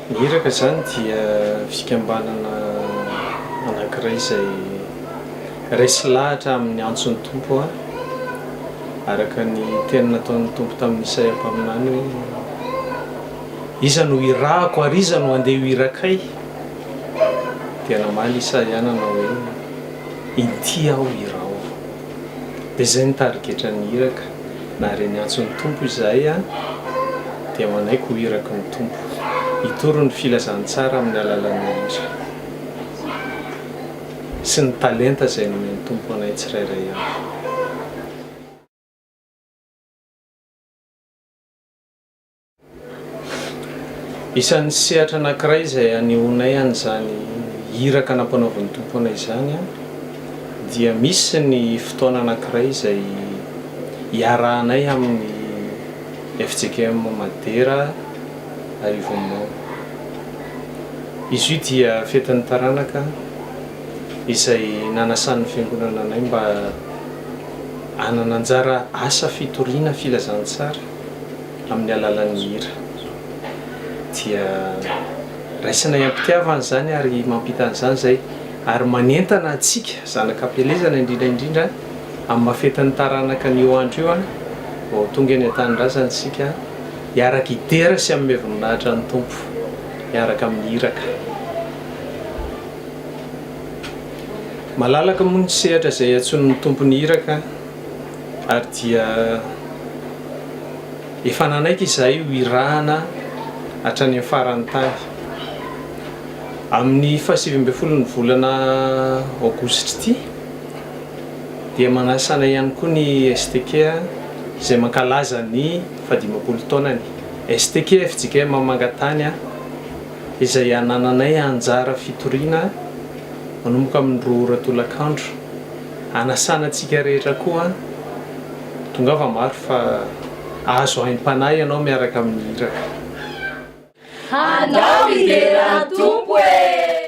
Ny hiraka zany dia fikambanana anankiray izay resy lahatra amin'ny antson'ny tompo araka ny teny nataon'ny tompo tamin'ny Isaia mpaminany hoe iza no irahako ary iza no andeha ho irakay, dia namaly Isaia nanao hoe inty aho irao. Dia izay ny tarigetran'ny hiraka, na reny antson'ny tompo izahay dia manaiko ho iraka ny tompo, hitoro ny filazantsara amin'ny alalan'ny hira sy ny talenta izay nomen'ny tompo anay tsirairay avy. Isan'ny sehatra anankiray izay anehoanay an'izany hiraka nampanaovan'ny tompo anay izany dia misy ny fotoana anankiray izay iarahanay amin'ny FJKM Madera Arivomao. Izy io dia fetin'ny taranaka izay nanasan'ny fiangonana anay mba hanana anjara asa fitoriana filazantsara amin'ny alalan'ny hira. Dia raisinay ampitiavana zany ary mampita an'izany zay ary manentana antsika zanak'ampelezana indrindra amin'ny mafetin'ny taranaka ny eo andro io vao tonga eny an-tanindrazana isika hiaraka idera sy amin'ny voninahitra ny tompo miaraka amin'ny hiraka. Malalaka moa ny sehatra izay antsoin'ny tompon'ny hiraka ary dia efa nanaiky izahay ho irahana hatrany amin'ny faran'ny tany. Amin'ny 27 ny volana Aogositra ity dia manasana ihany koa ny STK izay mankalaza ny 15 taonany. STK FJKM Mangatany izay anananay anjara fitoriana manomboka amin'ny 2 ora tolakandro, anasana antsika rehetra koa tongava maro fa azo haim-panahy ianao miaraka amin'ny hiraka. Andao idera tompo e!